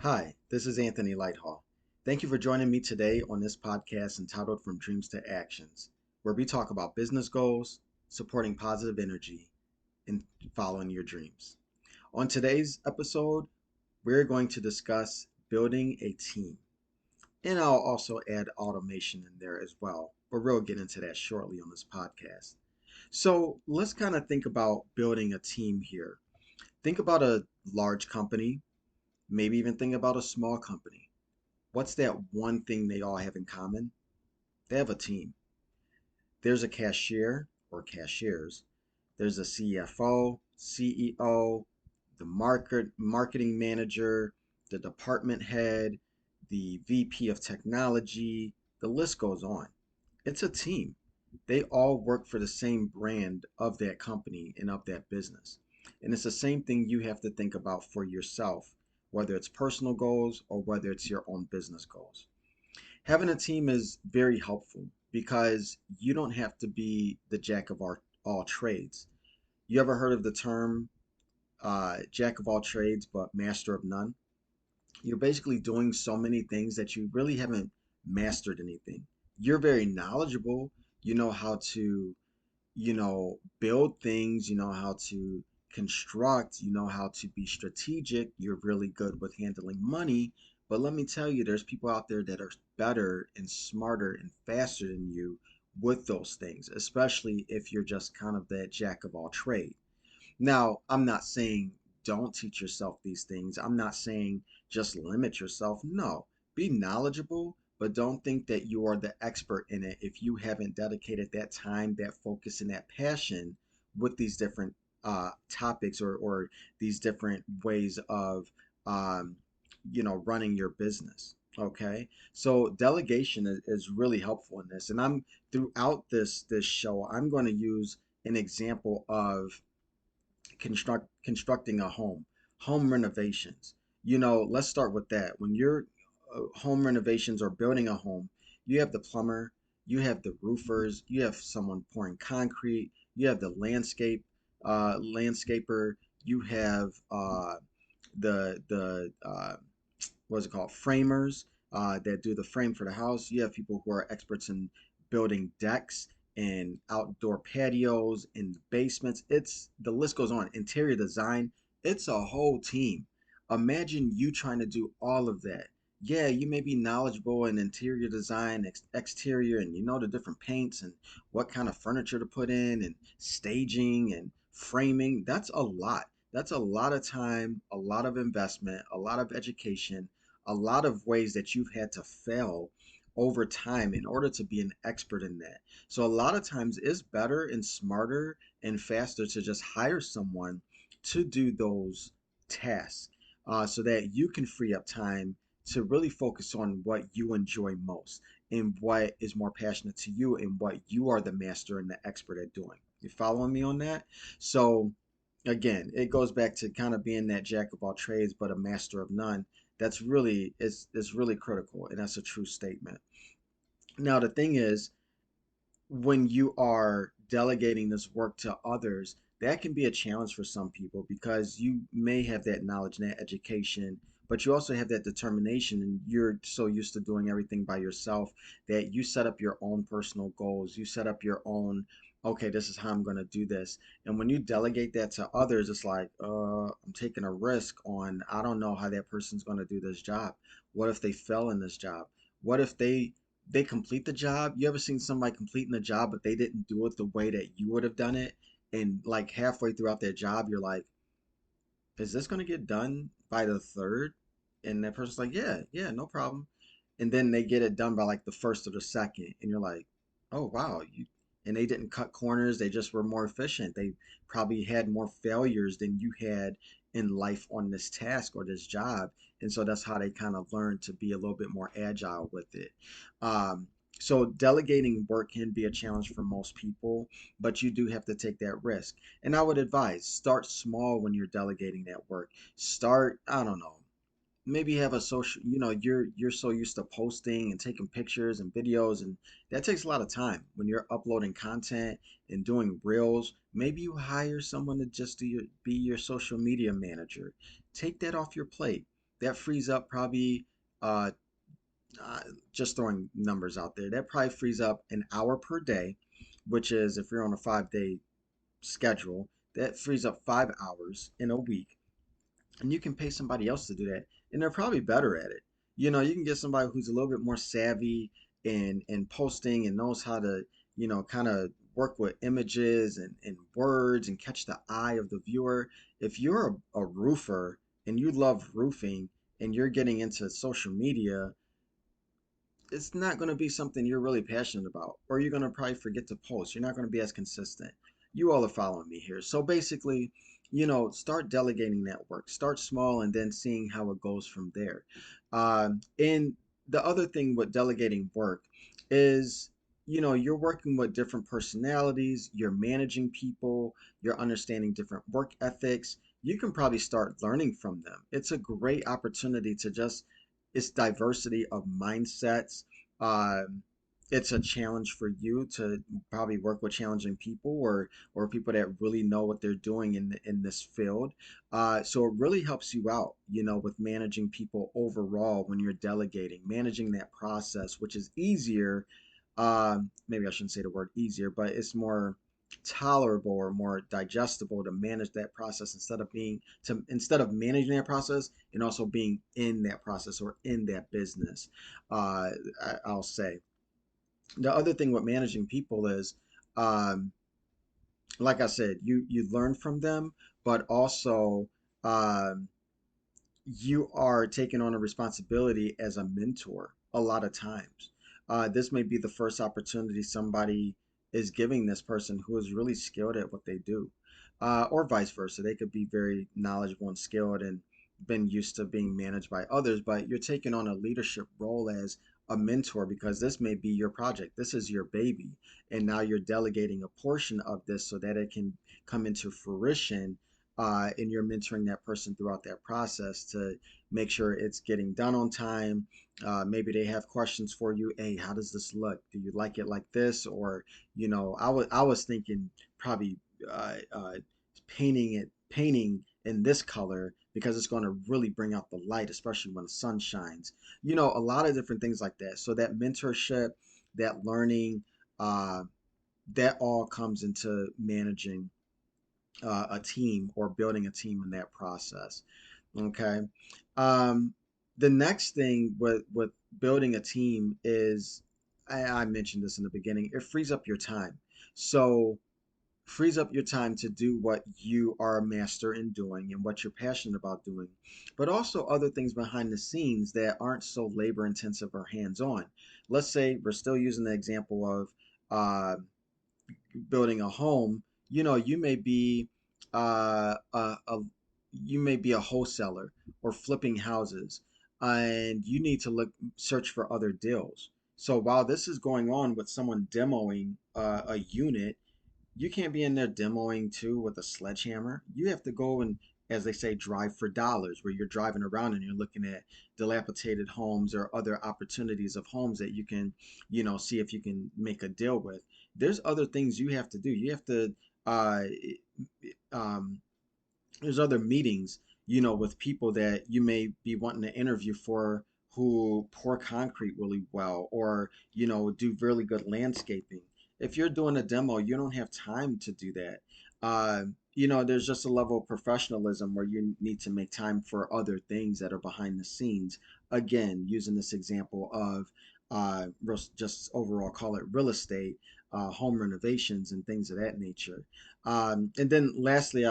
Hi, this is Anthony Lighthall. Thank you for joining me today on this podcast entitled From Dreams to Actions, where we talk about business goals, supporting positive energy, and following your dreams. On today's episode, we're going to discuss building a team. And I'll also add automation in there as well, but we'll get into that shortly on this podcast. So let's kind of think about building a team here. Think about a large company, maybe even think about a small company. What's that one thing they all have in common? They have a team. There's a cashier or cashiers. There's a CFO, CEO, the marketing manager, the department head, the VP of technology. The list goes on. It's a team. They all work for the same brand of that company and of that business. And it's the same thing you have to think about for yourself, whether it's personal goals or whether it's your own business goals. Having a team is very helpful because you don't have to be the jack of all trades. You ever heard of the term jack of all trades but master of none? You're basically doing so many things that you really haven't mastered anything. You're very knowledgeable. You know how to, build things. You know how to construct. You know how to be strategic. You're really good with handling money. But let me tell you, there's people out there that are better and smarter and faster than you with those things, especially if you're just kind of that jack of all trade. Now, I'm not saying don't teach yourself these things. I'm not saying just limit yourself. No, be knowledgeable, but don't think that you are the expert in it if you haven't dedicated that time, that focus, and that passion with these different topics or these different ways of, um, running your business. Okay, so delegation is really helpful in this, and I'm throughout this show, I'm going to use an example of constructing a home renovations. Let's start with that. When you're home renovations or building a home, you have the plumber, you have the roofers, you have someone pouring concrete, you have the landscaper, you have the what's it called, framers that do the frame for the house. You have people who are experts in building decks and outdoor patios and basements. It's the list goes on. Interior design. It's a whole team. Imagine you trying to do all of that. Yeah, you may be knowledgeable in interior design, exterior, and you know the different paints and what kind of furniture to put in and staging and framing. That's a lot. That's a lot of time, a lot of investment, a lot of education, a lot of ways that you've had to fail over time in order to be an expert in that. So a lot of times it's better and smarter and faster to just hire someone to do those tasks so that you can free up time to really focus on what you enjoy most and what is more passionate to you and what you are the master and the expert at doing. You following me on that? So again, it goes back to kind of being that jack of all trades but a master of none. That's really is really critical, and that's a true statement. Now the thing is, when you are delegating this work to others, that can be a challenge for some people because you may have that knowledge and that education, but you also have that determination and you're so used to doing everything by yourself that you set up your own personal goals. You set up your own, okay, this is how I'm going to do this. And when you delegate that to others, it's like, I'm taking a risk on, I don't know how that person's going to do this job. What if they fail in this job? What if they complete the job? You ever seen somebody completing the job, but they didn't do it the way that you would have done it? And like halfway throughout their job, you're like, is this going to get done by the third? And that person's like, yeah, yeah, no problem. And then they get it done by like the first or the second. And you're like, oh, wow. And they didn't cut corners. They just were more efficient. They probably had more failures than you had in life on this task or this job. And so that's how they kind of learned to be a little bit more agile with it. Um, so delegating work can be a challenge for most people, but you do have to take that risk. And I would advise start small when you're delegating that work. Start, I don't know, maybe have a social, you're so used to posting and taking pictures and videos, and that takes a lot of time when you're uploading content and doing reels. Maybe you hire someone to just be your social media manager. Take that off your plate. that frees up probably uh, uh, just throwing numbers out there, that probably frees up an hour per day, which is if you're on a 5 day schedule, that frees up 5 hours in a week, and you can pay somebody else to do that, and they're probably better at it. You can get somebody who's a little bit more savvy in posting and knows how to, kind of work with images and words and catch the eye of the viewer. If you're a roofer and you love roofing and you're getting into social media, it's not going to be something you're really passionate about, or you're going to probably forget to post. You're not going to be as consistent. You all are following me here. So basically, start delegating that work. Start small and then seeing how it goes from there. And the other thing with delegating work is, you're working with different personalities, you're managing people, you're understanding different work ethics. You can probably start learning from them. It's a great opportunity to just, it's diversity of mindsets. Um, it's a challenge for you to probably work with challenging people, or people that really know what they're doing in this field. So it really helps you out, with managing people overall when you're delegating, managing that process, which is easier. Maybe I shouldn't say the word easier, but it's more tolerable or more digestible to manage that process instead of managing that process and also being in that process or in that business. uh, I'll say the other thing with managing people is, um, like I said, you learn from them, but also, um, you are taking on a responsibility as a mentor a lot of times. This may be the first opportunity somebody is giving this person who is really skilled at what they do, or vice versa. They could be very knowledgeable and skilled and been used to being managed by others, but you're taking on a leadership role as a mentor because this may be your project. This is your baby. And now you're delegating a portion of this so that it can come into fruition, and you're mentoring that person throughout that process to make sure it's getting done on time. Maybe they have questions for you. Hey, how does this look? Do you like it like this? Or, I was thinking probably painting in this color because it's going to really bring out the light, especially when the sun shines. A lot of different things like that. So that mentorship, that learning, uh, that all comes into managing a team or building a team in that process. Okay. Um, the next thing with building a team is, I mentioned this in the beginning, it frees up your time. So frees up your time to do what you are a master in doing and what you're passionate about doing, but also other things behind the scenes that aren't so labor intensive or hands on. Let's say we're still using the example of uh, building a home. You may be you may be a wholesaler or flipping houses, and you need to search for other deals. So while this is going on with someone demoing a unit, you can't be in there demoing too with a sledgehammer. You have to go and, as they say, drive for dollars, where you're driving around and you're looking at dilapidated homes or other opportunities of homes that you can, see if you can make a deal with. There's other things you have to do. You have to, uh, um, there's other meetings, with people that you may be wanting to interview for, who pour concrete really well, or, do really good landscaping. If you're doing a demo, you don't have time to do that. There's just a level of professionalism where you need to make time for other things that are behind the scenes. Again, using this example of, just overall call it real estate, home renovations and things of that nature. And then lastly,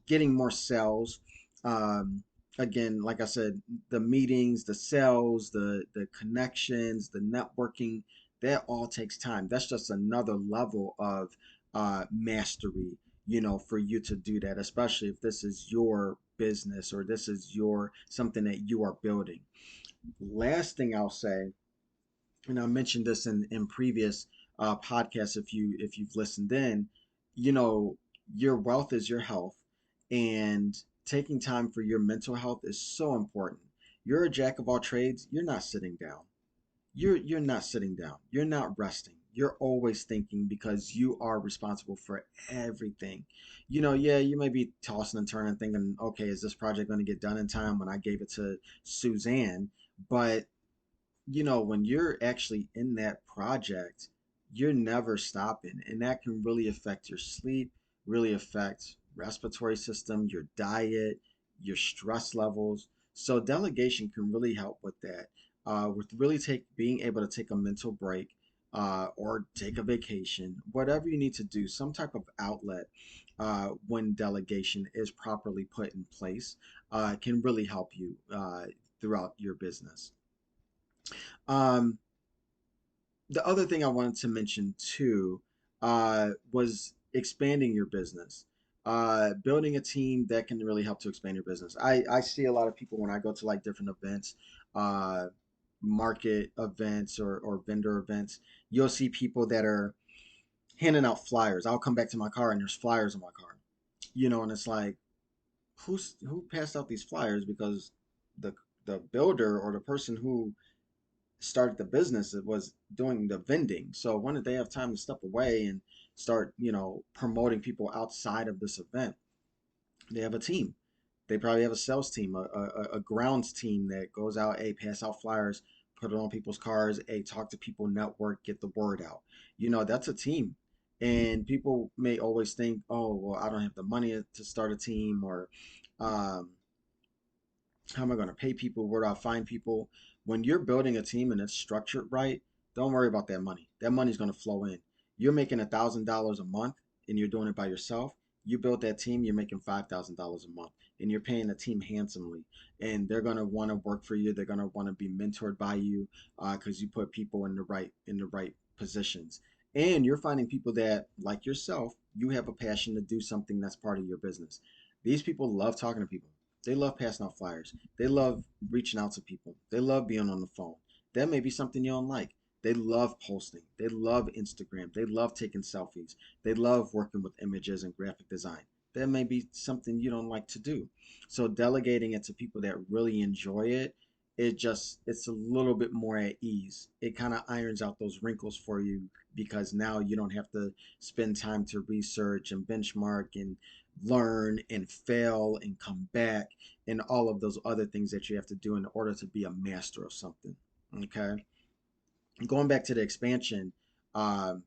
getting more sales. Um, Again, like I said, the meetings, the sales, the connections, the networking, that all takes time. That's just another level of mastery, for you to do that, especially if this is your business or this is your something that you are building. Last thing I'll say, and I mentioned this in previous podcasts, if you've listened in, you know, your wealth is your health, and taking time for your mental health is so important. You're a jack of all trades. You're not sitting down. You're not sitting down. You're not resting. You're always thinking because you are responsible for everything. Yeah, you may be tossing and turning, thinking, okay, is this project going to get done in time when I gave it to Suzanne? But when you're actually in that project, you're never stopping, and that can really affect your sleep, really affect respiratory system, your diet, your stress levels. So delegation can really help with that. With really take being able to take a mental break, or take a vacation, whatever you need to do, some type of outlet, when delegation is properly put in place, can really help you throughout your business. Um, the other thing I wanted to mention too, was expanding your business. Building a team that can really help to expand your business. I see a lot of people when I go to like different events, uh, market events, or vendor events. You'll see people that are handing out flyers. I'll come back to my car and there's flyers in my car. And it's like, who passed out these flyers? Because the the builder or the person who started the business, it was doing the vending. So when did they have time to step away and start, promoting people outside of this event? They have a team. They probably have a sales team, a grounds team that goes out, hey, pass out flyers, put it on people's cars, hey, talk to people, network, get the word out. That's a team. And people may always think, oh, well, I don't have the money to start a team, or um, how am I going to pay people? Where do I find people? When you're building a team and it's structured right, don't worry about that money. That money's going to flow in. You're making $1,000 a month and you're doing it by yourself. You build that team, you're making $5,000 a month, and you're paying the team handsomely. And they're going to want to work for you. They're going to want to be mentored by you, because you put people in the right positions. And you're finding people that, like yourself, you have a passion to do something that's part of your business. These people love talking to people. They love passing out flyers. They love reaching out to people. They love being on the phone. That may be something you don't like. They love posting. They love Instagram. They love taking selfies. They love working with images and graphic design. That may be something you don't like to do. So delegating it to people that really enjoy it, it's a little bit more at ease. It kind of irons out those wrinkles for you, because now you don't have to spend time to research and benchmark and learn and fail and come back, and all of those other things that you have to do in order to be a master of something. Okay. Going back to the expansion, um,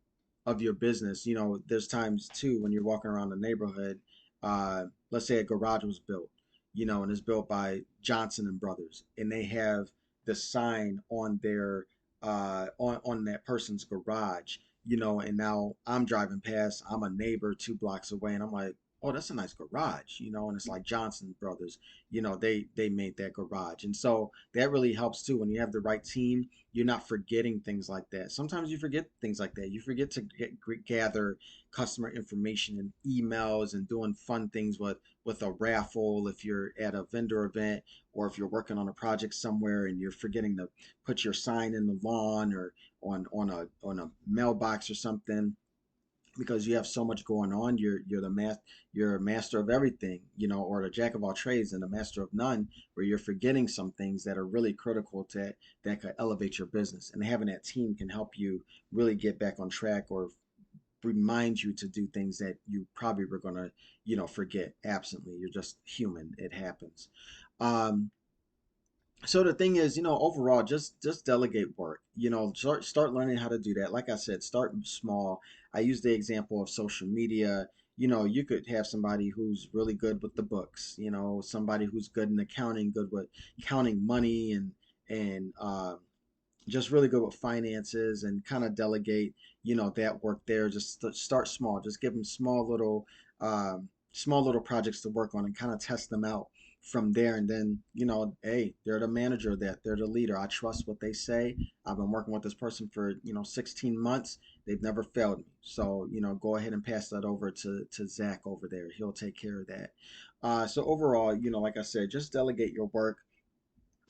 of your business, there's times too when you're walking around the neighborhood. Let's say a garage was built, and it's built by Johnson and Brothers, and they have the sign on their on that person's garage, and now I'm driving past, I'm a neighbor 2 blocks away, and I'm like, oh, that's a nice garage, and it's like Johnson Brothers, they made that garage, and so that really helps too when you have the right team. You're not forgetting things like that. Sometimes you forget things like that. You forget to gather customer information and emails and doing fun things with a raffle if you're at a vendor event, or if you're working on a project somewhere and you're forgetting to put your sign in the lawn, or on a mailbox or something, because you have so much going on. You're a master of everything, or a jack of all trades and a master of none, where you're forgetting some things that are really critical to that could elevate your business. And having that team can help you really get back on track, or remind you to do things that you probably were gonna, forget absently. You're just human. It happens. Um, so the thing is, overall, just delegate work. Start learning how to do that. Like I said, start small. I use the example of social media. You could have somebody who's really good with the books. Somebody who's good in accounting, good with counting money, and just really good with finances, and kind of delegate, that work there. Just start small. Just give them small little projects to work on, and kind of test them out from there. And then, hey, they're the manager, that they're the leader. I trust what they say. I've been working with this person for, 16 months. They've never failed me. So, go ahead and pass that over to Zach over there. He'll take care of that. So overall, like I said, just delegate your work.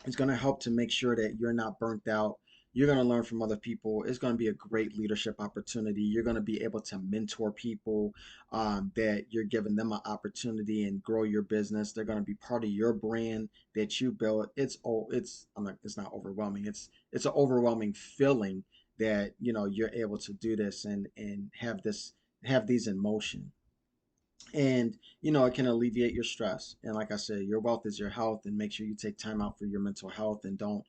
It's going to help to make sure that you're not burnt out. You're going to learn from other people. It's going to be a great leadership opportunity. You're going to be able to mentor people, that you're giving them an opportunity and grow your business. They're going to be part of your brand that you built. It's not overwhelming. It's an overwhelming feeling that you're able to do this and have these in motion. And it can alleviate your stress. And like I said, your wealth is your health, and make sure you take time out for your mental health and don't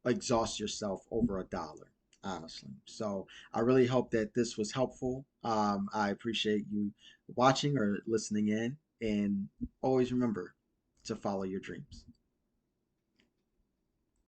exhaust yourself over a dollar, honestly. So I really hope that this was helpful. I appreciate you watching or listening in, and always remember to follow your dreams.